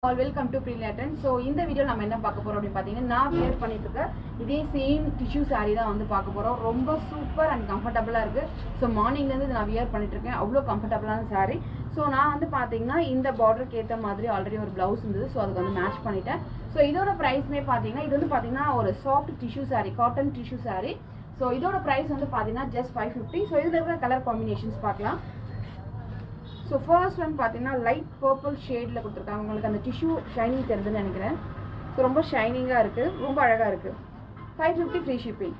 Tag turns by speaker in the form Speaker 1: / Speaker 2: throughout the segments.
Speaker 1: All welcome to Pre-Latent. So இந்த video நம்ம என்ன பார்க்க போறோம் அப்படி பாத்தீங்கன்னா நான் வியர் பண்ணிட்டு இருக்க இதே சேம் டிஷ்யூ saree தான் வந்து பார்க்க போறோம். ரொம்ப சூப்பர் அண்ட் கம்ஃபர்ட்டபிளா இருக்கு. சோ மார்னிங்ல இருந்து நான் வியர் பண்ணிட்டு இருக்கேன். அவ்வளவு கம்ஃபர்ட்டபிளான saree. சோ நான் வந்து பாத்தீங்கன்னா இந்த பார்டருக்கு ஏத்த மாதிரி ஆல்ரெடி ஒரு ப்ளவுஸ் இருந்தது. சோ அதுக்கு வந்து மேட்ச் பண்ணிட்டேன். சோ இதோட பிரைஸ்மே பாத்தீங்கன்னா இது வந்து பாத்தீங்கன்னா ஒரு soft tissue saree, cotton tissue saree. So இதோட பிரைஸ் வந்து பாத்தீங்கன்னா just 550. சோ இதுல இருக்க கலர் காம்பினேஷன்ஸ் பார்க்கலாம். ஸோ ஃபர்ஸ்ட் வந்து பார்த்தீங்கன்னா லைட் பர்பிள் ஷேடில் கொடுத்துருக்காங்க. உங்களுக்கு அந்த டிஷ்யூ ஷைனிங் தெரிஞ்சுன்னு நினைக்கிறேன். ஸோ ரொம்ப ஷைனிங்காக இருக்குது, ரொம்ப அழகாக இருக்குது. 550 ஃப்ரீ ஷிப்பிங்.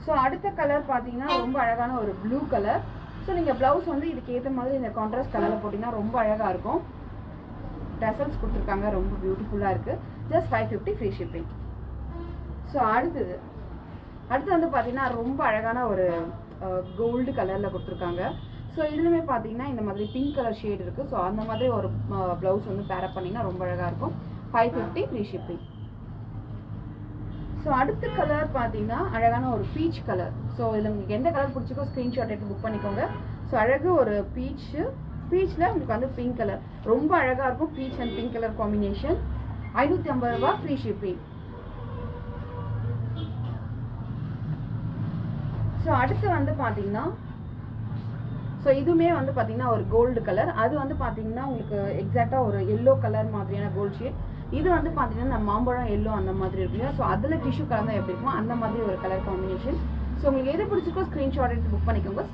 Speaker 1: ஸோ அடுத்த கலர் பார்த்தீங்கன்னா ரொம்ப அழகான ஒரு ப்ளூ கலர். ஸோ நீங்கள் ப்ளவுஸ் வந்து இதுக்கு ஏற்ற மாதிரி இந்த கான்ட்ராஸ்ட் கலரில் போட்டிங்கன்னா ரொம்ப அழகாக இருக்கும். டசல்ஸ் கொடுத்துருக்காங்க, ரொம்ப பியூட்டிஃபுல்லாக இருக்குது. Just 550 free shipping. ஸோ அடுத்து வந்து பார்த்தீங்கன்னா ரொம்ப அழகான ஒரு கோல்டு கலரில் கொடுத்துருக்காங்க. ஸோ இதுலையுமே பார்த்தீங்கன்னா இந்த மாதிரி பிங்க் கலர் ஷேட் இருக்குது. ஸோ அந்த மாதிரி ஒரு ப்ளவுஸ் வந்து பேரப் பண்ணிங்கன்னா ரொம்ப அழகாக இருக்கும். 550 ஃப்ரீ ஷிப்பிங். ஸோ அடுத்த கலர் பார்த்தீங்கன்னா அழகான ஒரு பீச் கலர். ஸோ இதில் உங்களுக்கு எந்த கலர் பிடிச்சிக்கோ ஸ்க்ரீன்ஷாட் எடுத்து புக் பண்ணிக்கோங்க. ஸோ அழகு ஒரு பீச்சில் உங்களுக்கு வந்து பிங்க் கலர் ரொம்ப அழகாக இருக்கும். Beach and pink colour combination. 550 ரூபா ஃப்ரீ ஷிப்பிங். ஸோ அடுத்து வந்து பார்த்தீங்கன்னா ஸோ இதுவுமே வந்து பார்த்தீங்கன்னா ஒரு கோல்டு கலர். அது வந்து பார்த்தீங்கன்னா உங்களுக்கு எக்ஸாக்டாக ஒரு எல்லோ கலர் மாதிரியான கோல்டு ஷேட். இது வந்து பார்த்தீங்கன்னா நம்ம மாம்பழம் எல்லோ அந்த மாதிரி இருக்கு இல்லையா. ஸோ அதில் டிஷ்யூ கலர் தான் எப்படி இருக்கும் அந்த மாதிரி ஒரு கலர் காம்பினேஷன். ஸோ உங்களுக்கு எது பிடிச்சிருக்கோ ஸ்க்ரீன்ஷாட் எடுத்து புக் பண்ணிக்கோங்க.